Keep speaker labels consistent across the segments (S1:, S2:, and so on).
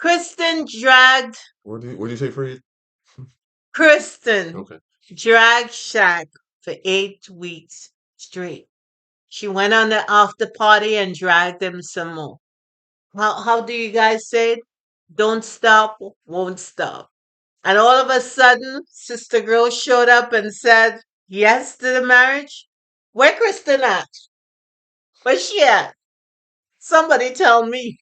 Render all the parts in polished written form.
S1: Kristen dragged.
S2: What do you say, Fred?
S1: Kristen
S2: Okay.
S1: dragged Shaq for 8 weeks straight. She went on the after party and dragged him some more. How do you guys say it? Don't stop, won't stop. And all of a sudden, Sister Girl showed up and said yes to the marriage. Where Kristen at? Where's she at? Somebody tell me.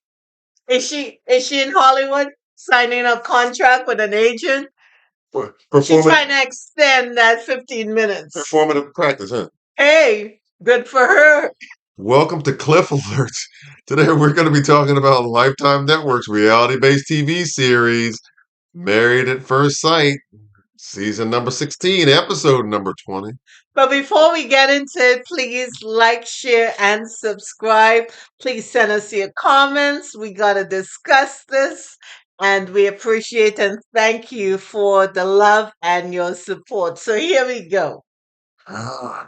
S1: Is she in Hollywood signing a contract with an agent? She's trying to extend that 15 minutes.
S2: Performative practice, huh?
S1: Hey, good for her.
S2: Welcome to Cliff Alerts. Today we're going to be talking about Lifetime Network's reality-based TV series, Married at First Sight, season number 16, episode number 20.
S1: But before we get into it, please like, share, and subscribe. Please send us your comments. We got to discuss this. And we appreciate and thank you for the love and your support. So here we go.
S2: Boy,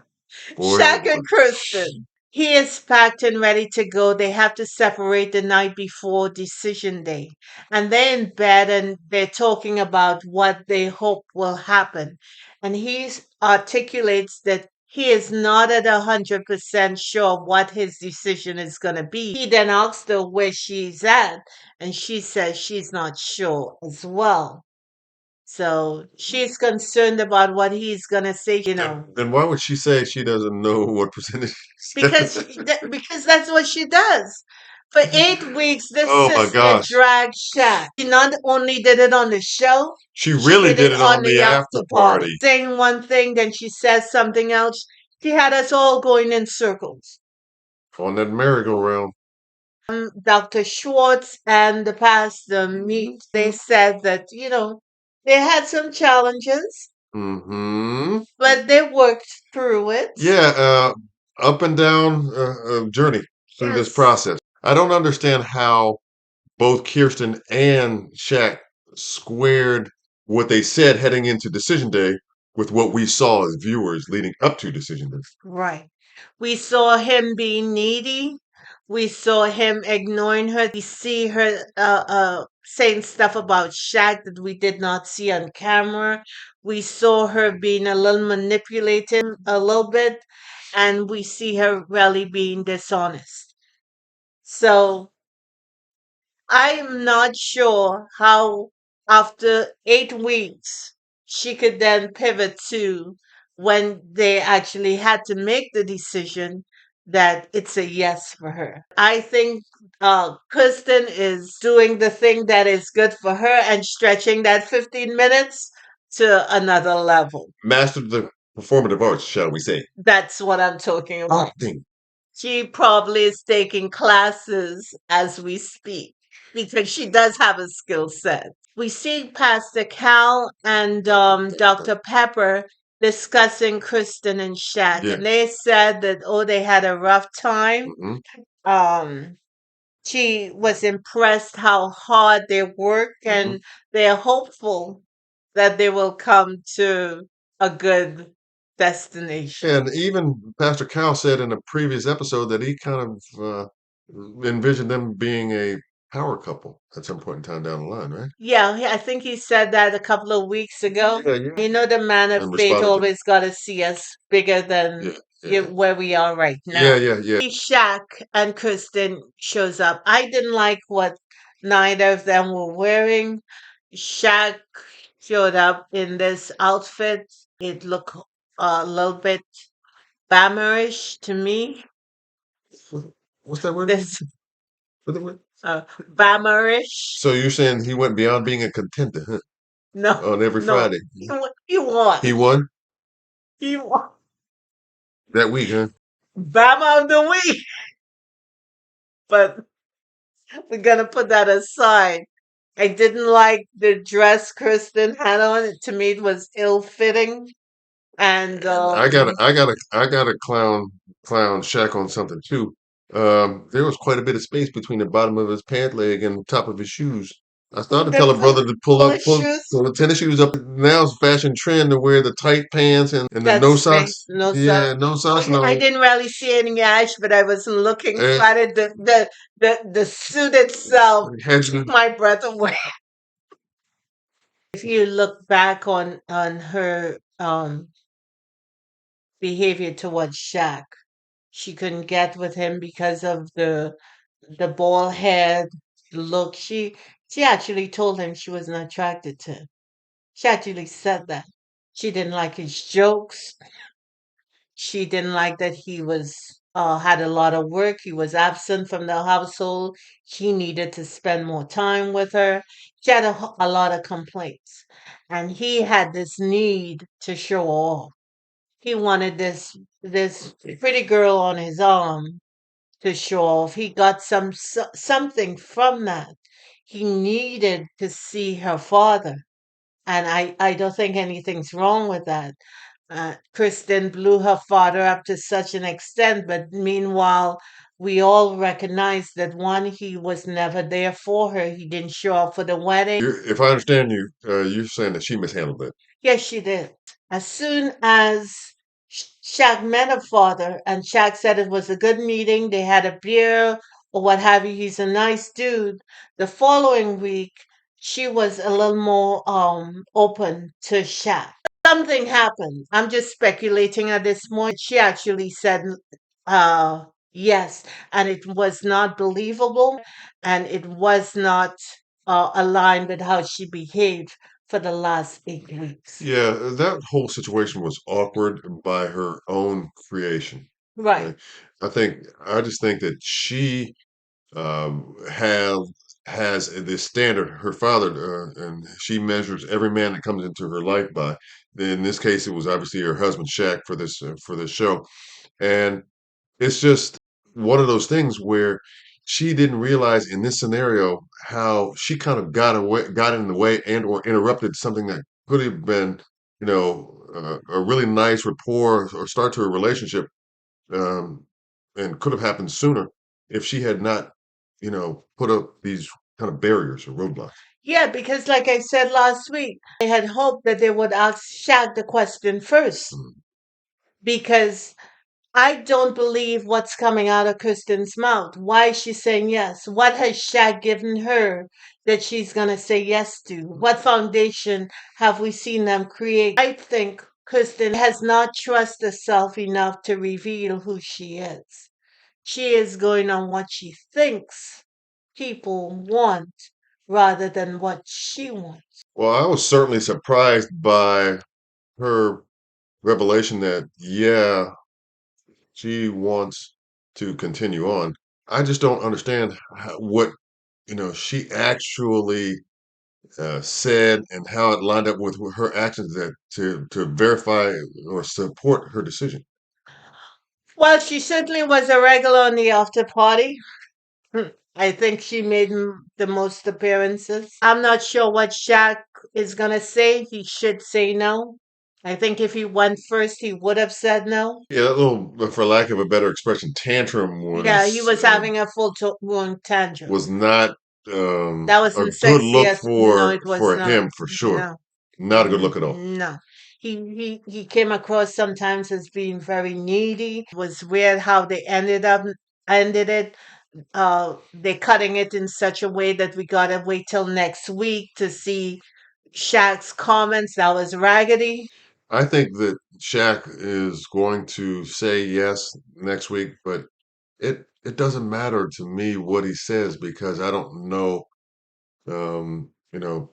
S1: Shaq and Kristen. He is packed and ready to go. They have to separate the night before decision day. And they're in bed and they're talking about what they hope will happen. And he articulates that he is not at 100% sure what his decision is going to be. He then asks her where she's at, and she says she's not sure as well. So she's concerned about what he's going to say,
S2: Then why would she say she doesn't know what percentage?
S1: because that's what she does. For 8 weeks, this
S2: Oh my
S1: sister
S2: gosh.
S1: dragged Shaq. She not only did it on the show,
S2: She really did it on the after party.
S1: Saying one thing, then she says something else. She had us all going in circles.
S2: On that merry-go-round.
S1: Dr. Schwartz and the pastor meet. They said that, they had some challenges, but they worked through it.
S2: Yeah, up and down journey through this process. I don't understand how both Kirsten and Shaq squared what they said heading into decision day with what we saw as viewers leading up to decision day.
S1: Right. We saw him being needy. We saw him ignoring her. We see her saying stuff about Shaq that we did not see on camera. We saw her being a little manipulative a little bit, and we see her really being dishonest. So I'm not sure how, after 8 weeks, she could then pivot to when they actually had to make the decision that it's a yes for her. I think Kristen is doing the thing that is good for her and stretching that 15 minutes to another level.
S2: Mastered the performative arts, shall we say.
S1: That's what I'm talking about.
S2: Acting.
S1: She probably is taking classes as we speak because she does have a skill set. We see Pastor Cal and Dr. Pepper discussing Kristen and Shaq,
S2: Yeah.
S1: and they said that they had a rough time. She was impressed how hard they work, and they're hopeful that they will come to a good destination.
S2: And even Pastor Cal said in a previous episode that he kind of envisioned them being a power couple at some point in time down the line, right?
S1: Yeah, I think he said that a couple of weeks ago.
S2: Yeah.
S1: The man of faith always got to see us bigger than where we are right now.
S2: Yeah.
S1: Shaq and Kristen shows up. I didn't like what neither of them were wearing. Shaq showed up in this outfit. It looked a little bit Bammerish to me.
S2: What's that word?
S1: This
S2: What?
S1: Bammerish.
S2: So you're saying he went beyond being a contender, huh?
S1: No.
S2: On every Friday.
S1: He won.
S2: He won?
S1: He won.
S2: That week, huh?
S1: Bama of the week. But we're going to put that aside. I didn't like the dress Kristen had on. To me, it was ill-fitting. And
S2: I gotta clown Shaq on something too. There was quite a bit of space between the bottom of his pant leg and the top of his shoes. I started to
S1: The
S2: tell her brother to
S1: shoes.
S2: pull the tennis shoes up. Now it's fashion trend to wear the tight pants and the no
S1: That's right.
S2: socks.
S1: No socks.
S2: Yeah, no socks.
S1: I
S2: No.
S1: didn't really see any ash, but I was looking
S2: Eh,
S1: at it. The suit itself
S2: had
S1: took
S2: you,
S1: my breath away. If you look back on her behavior towards Shaq, she couldn't get with him because of the bald head look. She actually told him she wasn't attracted to him. She actually said that. She didn't like his jokes. She didn't like that he was had a lot of work. He was absent from the household. He needed to spend more time with her. She had a lot of complaints. And he had this need to show off. He wanted this pretty girl on his arm to show off. He got something from that. He needed to see her father. And I don't think anything's wrong with that. Kristen blew her father up to such an extent, but meanwhile, we all recognize that one, he was never there for her. He didn't show up for the wedding.
S2: if I understand you, you're saying that she mishandled it.
S1: Yes, she did. As soon as Shaq met her father, and Shaq said it was a good meeting, they had a beer or what have you, he's a nice dude. The following week, she was a little more open to Shaq. Something happened. I'm just speculating at this point. She actually said yes, and it was not believable, and it was not aligned with how she behaved for the last 8 weeks.
S2: Yeah, that whole situation was awkward by her own creation.
S1: Right.
S2: Okay? I just think that she have has this standard. Her father, and she measures every man that comes into her life by. In this case, it was obviously her husband Shaq for this show, and it's just one of those things where she didn't realize in this scenario how she kind of got in the way and or interrupted something that could have been, a really nice rapport or start to a relationship, um, and could have happened sooner if she had not, put up these kind of barriers or roadblocks.
S1: Yeah, because like I said last week, I had hoped that they would ask Shaq the question first
S2: Mm.
S1: because I don't believe what's coming out of Kristen's mouth. Why is she saying yes? What has Shaq given her that she's going to say yes to? What foundation have we seen them create? I think Kristen has not trusted herself enough to reveal who she is. She is going on what she thinks people want rather than what she wants.
S2: Well, I was certainly surprised by her revelation that, yeah, she wants to continue on. I just don't understand what she actually said and how it lined up with her actions that to verify or support her decision.
S1: Well, she certainly was a regular on the after party. I think she made the most appearances. I'm not sure what Shaq is going to say. He should say no. I think if he went first, he would have said no.
S2: Yeah, that little, for lack of a better expression, tantrum
S1: Yeah, he was
S2: um,
S1: having a full blown tantrum.
S2: was not
S1: That
S2: a
S1: wasn't
S2: good
S1: sexy
S2: look
S1: as no, it was
S2: for
S1: not.
S2: him for sure.
S1: No,
S2: Not a good look at all.
S1: no. He came across sometimes as being very needy. It was weird how they ended it. They're cutting it in such a way that we gotta wait till next week to see Shaq's comments. That was raggedy.
S2: I think that Shaq is going to say yes next week, but it doesn't matter to me what he says because I don't know,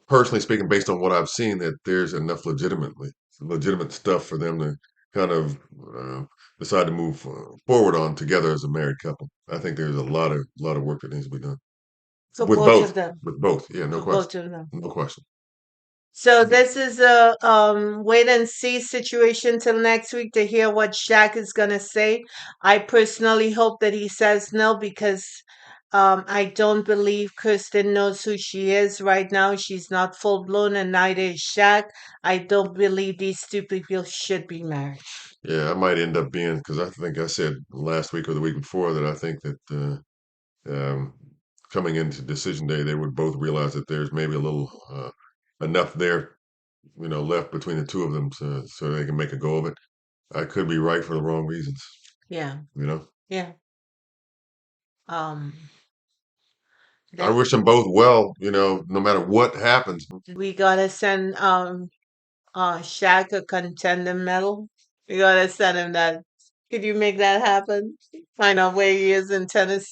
S2: personally speaking, based on what I've seen, that there's enough legitimate stuff for them to kind of uh, decide to move forward on together as a married couple. I think there's a lot of work that needs to be done
S1: For both of them.
S2: with both. Yeah, no
S1: For
S2: question,
S1: both of them.
S2: no question.
S1: So this is a wait and see situation till next week to hear what Shaq is gonna say. I personally hope that he says no because I don't believe Kristen knows who she is right now. She's not full blown, and neither is Shaq. I don't believe these two people should be married.
S2: Yeah, I might end up being because I think I said last week or the week before that I think that um, coming into decision day, they would both realize that there's maybe a little enough there, left between the two of them so they can make a go of it. I could be right for the wrong reasons,
S1: Yeah.
S2: you know.
S1: Yeah. Um,
S2: I
S1: that
S2: wish them both well, no matter what happens.
S1: we gotta send Shaq a contender medal. We gotta send him that. Could you make that happen? Find out where he is in Tennessee.